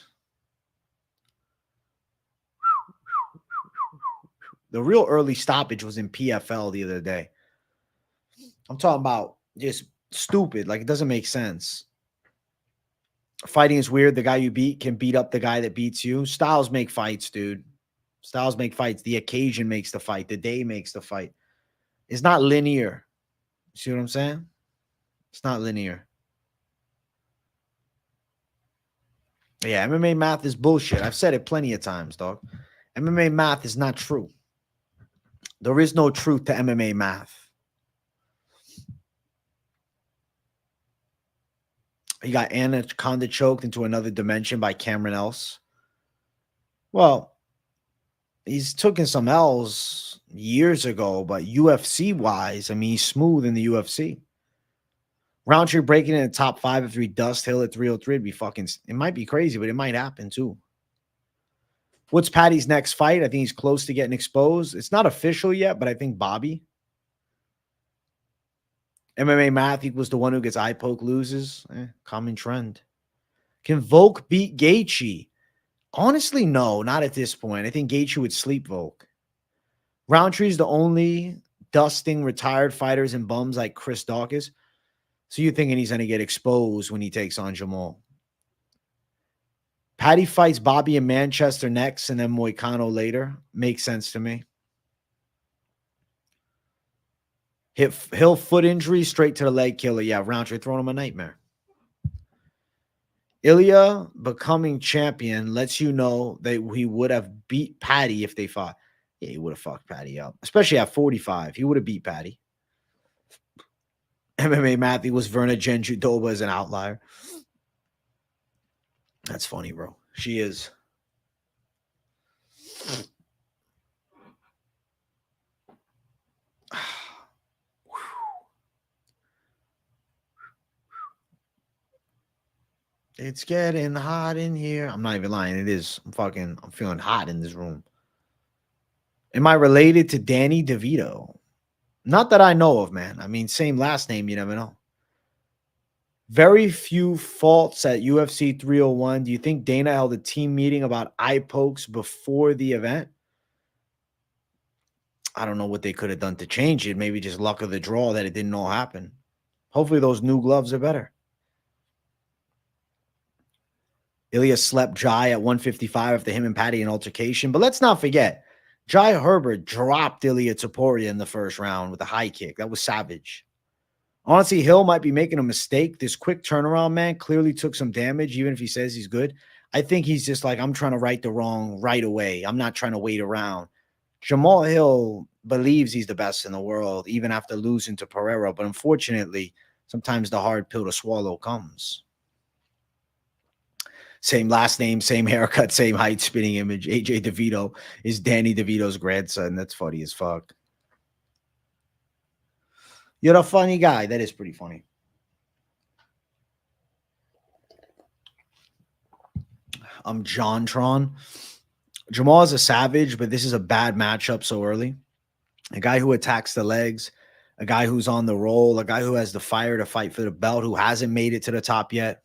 The real early stoppage was in PFL the other day. I'm talking about just stupid. Like, it doesn't make sense. Fighting is weird. The guy you beat can beat up the guy that beats you. Styles make fights, dude. Styles make fights. The occasion makes the fight. The day makes the fight. It's not linear. See what I'm saying? It's not linear. Yeah, MMA math is bullshit. I've said it plenty of times, dog. MMA math is not true. There is no truth to MMA math. You got Anaconda choked into another dimension by Cameron Else. Well, he's taken some L's years ago, but UFC-wise, I mean, he's smooth in the UFC. Roundtree breaking in the top 5 after he dust Hill at 303 would be fucking, it might be crazy, but it might happen too. What's Patty's next fight? I think he's close to getting exposed. It's not official yet, but I think Bobby. MMA math equals the one who gets eye poke loses. Common trend. Can Volk beat Gaethje? Honestly, no, not at this point. I think Gaethje would sleep Volk. Roundtree's the only dusting retired fighters and bums like Chris Dawkins. So you're thinking he's going to get exposed when he takes on Jamal. Patty fights Bobby in Manchester next and then Moicano later. Makes sense to me. Hill foot injury, straight to the leg killer. Yeah, Roundtree throwing him a nightmare. Ilya becoming champion lets you know that he would have beat Patty if they fought. Yeah, he would have fucked Patty up, especially at 45. He would have beat Patty. MMA Matthew was Verna Genjudoba as an outlier. That's funny, bro. She is. It's getting hot in here. I'm not even lying. It is. I'm feeling hot in this room. Am I related to Danny DeVito? Not that I know of, man. I mean, same last name. You never know. Very few faults at UFC 301. Do you think Dana held a team meeting about eye pokes before the event? I don't know what they could have done to change it. Maybe just luck of the draw that it didn't all happen. Hopefully those new gloves are better. Ilya slept Jai at 155 after him and Patty an altercation. But let's not forget, Jai Herbert dropped Ilya Topuria in the first round with a high kick. That was savage. Honestly, Hill might be making a mistake. This quick turnaround, man, clearly took some damage, even if he says he's good. I think he's just like, I'm trying to right the wrong right away. I'm not trying to wait around. Jamal Hill believes he's the best in the world, even after losing to Pereira. But unfortunately, sometimes the hard pill to swallow comes. Same last name, same haircut, same height, spitting image. AJ DeVito is Danny DeVito's grandson. That's funny as fuck. You're a funny guy. That is pretty funny. I'm JonTron. Jamal is a savage, but this is a bad matchup so early. A guy who attacks the legs a guy who's on the roll, a guy who has the fire to fight for the belt, who hasn't made it to the top yet.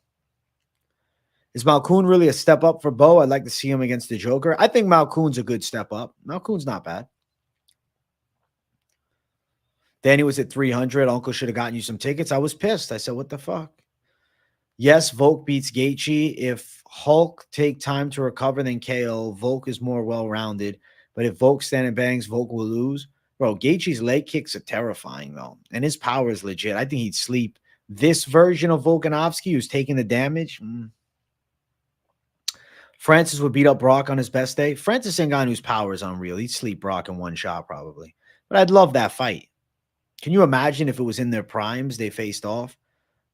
Is Malkoun really a step up for Bo? I'd like to see him against the Joker. I think Malkoun's a good step up. Malkoun's not bad. Danny was at 300. Uncle should have gotten you some tickets. I was pissed. I said, what the fuck? Yes, Volk beats Gaethje. If Hulk take time to recover, then KO. Volk is more well-rounded. But if Volk stand and bangs, Volk will lose. Bro, Gaethje's leg kicks are terrifying, though. And his power is legit. I think he'd sleep. This version of Volkanovski, who's taking the damage, Francis would beat up Brock on his best day. Francis Ngannou's power is unreal. He'd sleep Brock in one shot, probably. But I'd love that fight. Can you imagine if it was in their primes, they faced off?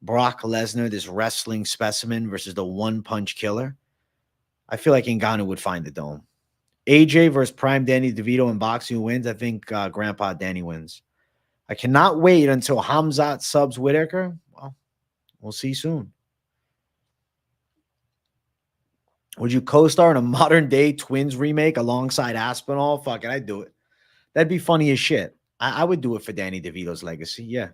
Brock Lesnar, this wrestling specimen, versus the one-punch killer. I feel like Ngannou would find the dome. AJ versus Prime Danny DeVito in boxing, who wins? I think Grandpa Danny wins. I cannot wait until Khamzat subs Whitaker. Well, we'll see soon. Would you co-star in a modern-day Twins remake alongside Aspinall? Fuck it, I'd do it. That'd be funny as shit. I would do it for Danny DeVito's legacy, yeah.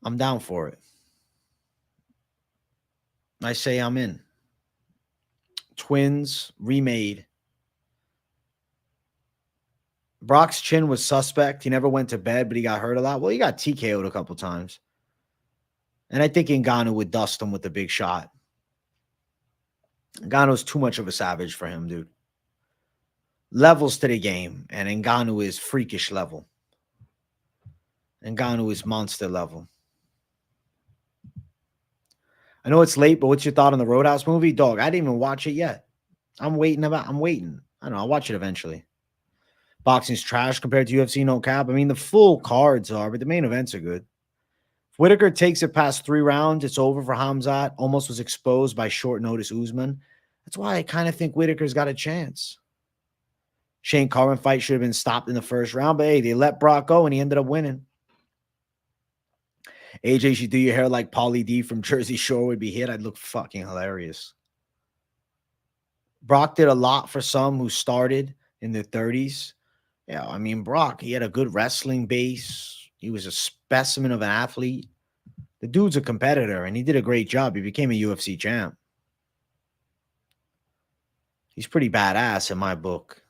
I'm down for it. I say I'm in. Twins remade. Brock's chin was suspect. He never went to bed, but he got hurt a lot. Well, he got TKO'd a couple times. And I think Ngannou would dust him with a big shot. Ngannou's too much of a savage for him, dude. Levels to the game, and Ngannou is freakish level. Ngannou is monster level. I know it's late, but what's your thought on the Roadhouse movie? Dog, I didn't even watch it yet. I'm waiting. I don't know. I'll watch it eventually. Boxing's trash compared to UFC, no cap. I mean, the full cards are, but the main events are good. If Whitaker takes it past 3 rounds, it's over for Khamzat. Almost was exposed by short notice Usman. That's why I kind of think Whitaker's got a chance. Shane Carwin fight should have been stopped in the first round, but hey, they let Brock go and he ended up winning. AJ should do your hair like Pauly D from Jersey Shore would be hit. I'd look fucking hilarious. Brock did a lot for some who started in their 30s. Yeah, I mean, Brock, he had a good wrestling base. He was a specimen of an athlete. The dude's a competitor, and he did a great job. He became a UFC champ. He's pretty badass in my book.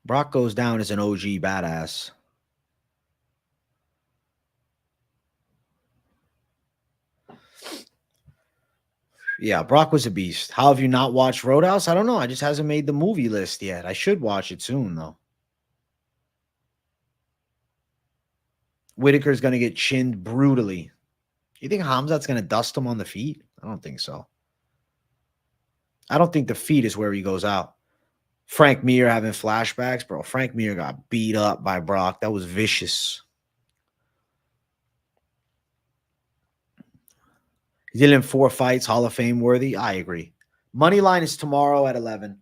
Brock goes down as an OG badass. Yeah, Brock was a beast. How have you not watched Roadhouse? I don't know. I just hasn't made the movie list yet. I should watch it soon, though. Whitaker's going to get chinned brutally. You think Khamzat's going to dust him on the feet? I don't think so. I don't think the feet is where he goes out. Frank Mir having flashbacks. Bro, Frank Mir got beat up by Brock. That was vicious. He did it in 4 fights, Hall of Fame worthy. I agree. Money line is tomorrow at 11.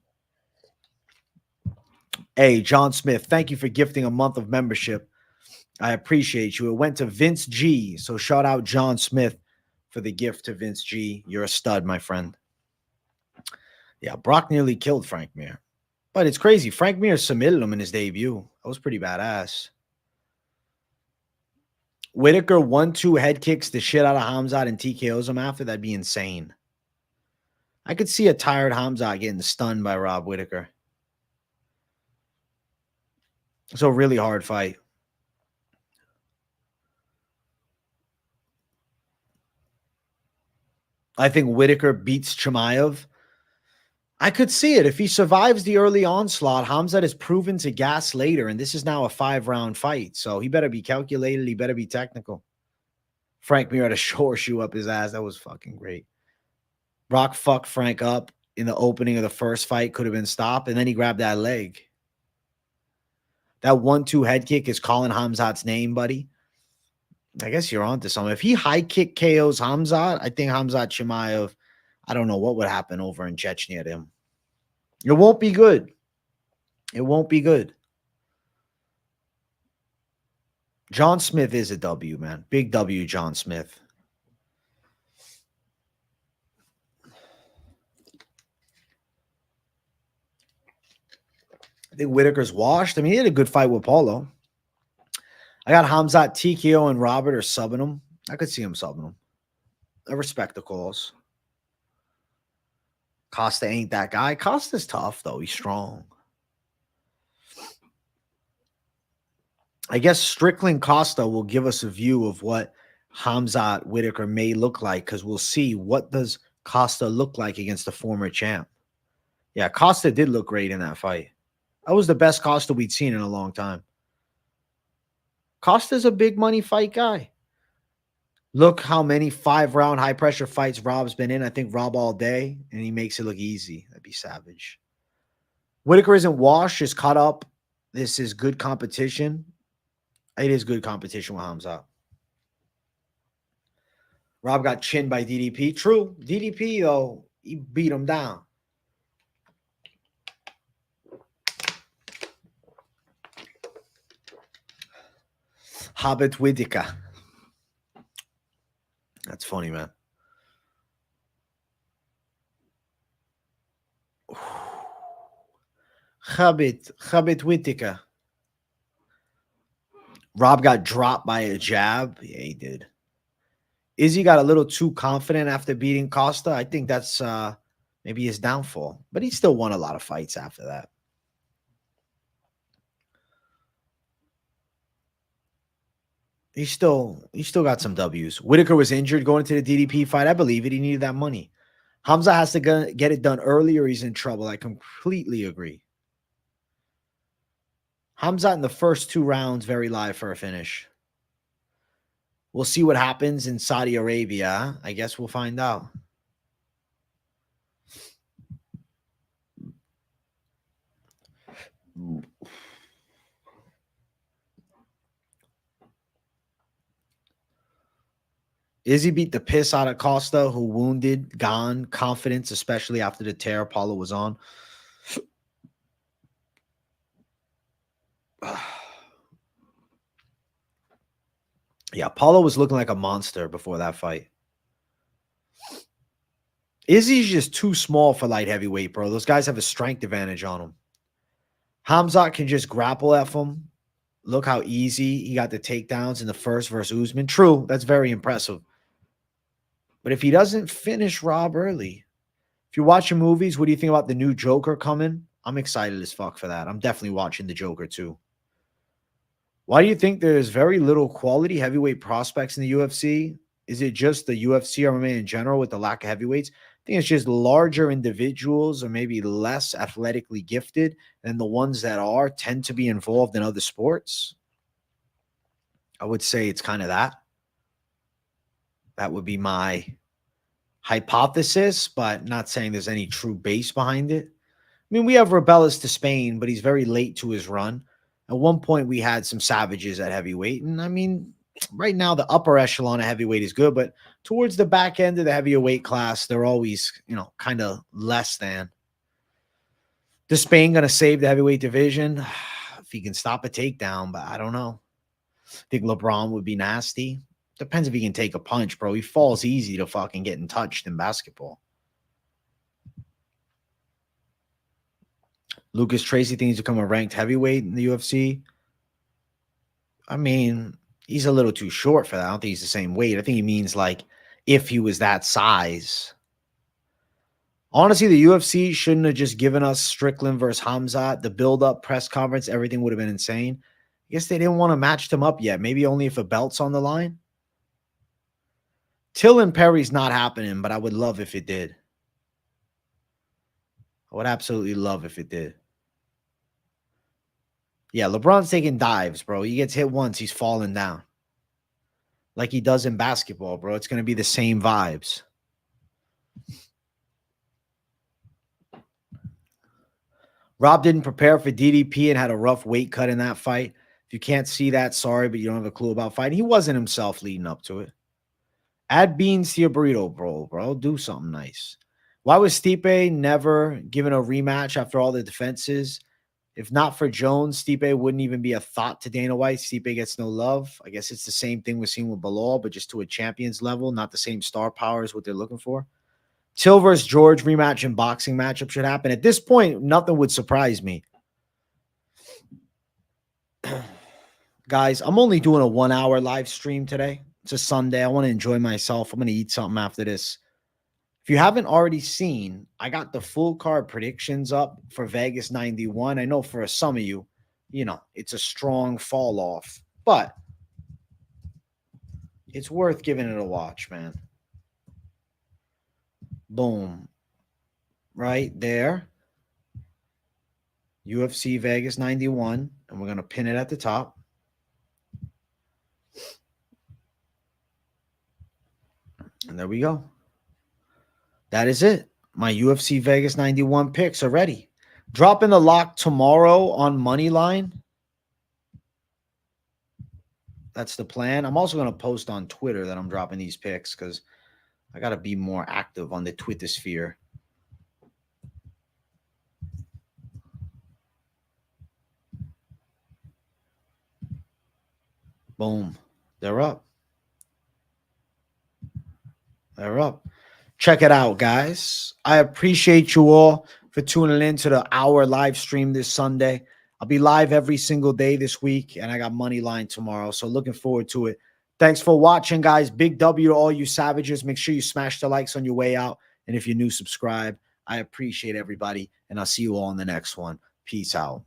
Hey, John Smith, thank you for gifting a month of membership. I appreciate you. It went to Vince G. So shout out John Smith for the gift to Vince G. You're a stud, my friend. Yeah, Brock nearly killed Frank Mir. But it's crazy. Frank Mir submitted him in his debut. That was pretty badass. Whitaker 1-2 head kicks the shit out of Khamzat and TKOs him after. That'd be insane. I could see a tired Khamzat getting stunned by Rob Whitaker. It's a really hard fight. I think Whitaker beats Chimaev. I could see it. If he survives the early onslaught, Khamzat is proven to gas later, and this is now a 5-round fight. So he better be calculated. He better be technical. Frank Mir had a horseshoe up his ass. That was fucking great. Brock fucked Frank up in the opening of the first fight. Could have been stopped, and then he grabbed that leg. That 1-2 head kick is calling Khamzat's name, buddy. I guess you're onto something. If he high kick KOs Khamzat, I think Khamzat Chimaev, I don't know what would happen over in Chechnya to him. It won't be good. It won't be good. John Smith is a W, man. Big W, John Smith. think Whitaker's washed. I mean, he had a good fight with Paulo. I got Khamzat, TKO, and Robert are subbing him. I could see him subbing him. I respect the calls. Costa ain't that guy. Costa's tough, though. He's strong. I guess Strickland Costa will give us a view of what Khamzat Whitaker may look like, because we'll see what does Costa look like against the former champ. Yeah, Costa did look great in that fight. That was the best Costa we'd seen in a long time. Costa's a big money fight guy. Look how many 5-round high-pressure fights Rob's been in. I think Rob all day, and he makes it look easy. That'd be savage. Whitaker isn't washed, is caught up. This is good competition. It is good competition with Khamzat. Rob got chinned by DDP. True. DDP, though, he beat him down. Hubbard Whitaker. That's funny, man. Hubbard Whitaker. Rob got dropped by a jab. Yeah, he did. Izzy got a little too confident after beating Costa. I think that's maybe his downfall. But he still won a lot of fights after that. He still got some W's. Whitaker was injured going into the DDP fight. I believe it. He needed that money. Khamzat has to get it done early or he's in trouble. I completely agree. Khamzat in the first 2 rounds, very live for a finish. We'll see what happens in Saudi Arabia. I guess we'll find out. Izzy beat the piss out of Costa, who wounded, gone, confidence, especially after the tear Paulo was on. Yeah, Paulo was looking like a monster before that fight. Izzy's just too small for light heavyweight, bro. Those guys have a strength advantage on him. Khamzat can just grapple at him. Look how easy he got the takedowns in the first versus Usman. True, that's very impressive. But if he doesn't finish Rob early, if you're watching movies, what do you think about the new Joker coming? I'm excited as fuck for that. I'm definitely watching the Joker too. Why do you think there's very little quality heavyweight prospects in the UFC? Is it just the UFC MMA in general with the lack of heavyweights? I think it's just larger individuals or maybe less athletically gifted than the ones that are tend to be involved in other sports. I would say it's kind of that. That would be my hypothesis, but not saying there's any true base behind it. I mean, we have Rebellis to Spain, but he's very late to his run. At one point, we had some savages at heavyweight. And I mean, right now, the upper echelon of heavyweight is good, but towards the back end of the heavyweight class, they're always, kind of less than. Is Spain going to save the heavyweight division? If he can stop a takedown, but I don't know. I think LeBron would be nasty. Depends if he can take a punch, bro. He falls easy to fucking getting touched in basketball. Lucas Tracy thinks he's become a ranked heavyweight in the UFC. I mean, he's a little too short for that. I don't think he's the same weight. I think he means like if he was that size. Honestly, the UFC shouldn't have just given us Strickland versus Khamzat. The build-up press conference, everything would have been insane. I guess they didn't want to match them up yet. Maybe only if a belt's on the line. Till and Perry's not happening, but I would love if it did. I would absolutely love if it did. Yeah, LeBron's taking dives, bro. He gets hit once, he's falling down. Like he does in basketball, bro. It's going to be the same vibes. Rob didn't prepare for DDP and had a rough weight cut in that fight. If you can't see that, sorry, but you don't have a clue about fighting. He wasn't himself leading up to it. Add beans to your burrito, bro. Do something nice. Why was Stipe never given a rematch after all the defenses? If not for Jones, Stipe wouldn't even be a thought to Dana White. Stipe gets no love. I guess it's the same thing we're seeing with Bilal, but just to a champions level, not the same star power is what they're looking for. Till versus George rematch and boxing matchup should happen. At this point, nothing would surprise me. Guys, I'm only doing a 1 hour live stream today. It's a Sunday. I want to enjoy myself. I'm going to eat something after this. If you haven't already seen, I got the full card predictions up for Vegas 91. I know for some of you, you know, it's a strong fall off, but it's worth giving it a watch, man. Boom. Right there. UFC Vegas 91. And we're going to pin it at the top. And there we go. That is it. My UFC Vegas 91 picks are ready. Dropping the lock tomorrow on Moneyline. That's the plan. I'm also going to post on Twitter that I'm dropping these picks because I got to be more active on the Twitter sphere. Boom. They're up. They're up. Check it out, guys. I appreciate you all for tuning in to the hour live stream this Sunday. I'll be live every single day this week, and I got Moneyline tomorrow, so looking forward to it. Thanks for watching, guys. Big W to all you savages. Make sure you smash the likes on your way out, and if you're new, subscribe. I appreciate everybody, and I'll see you all in the next one. Peace out.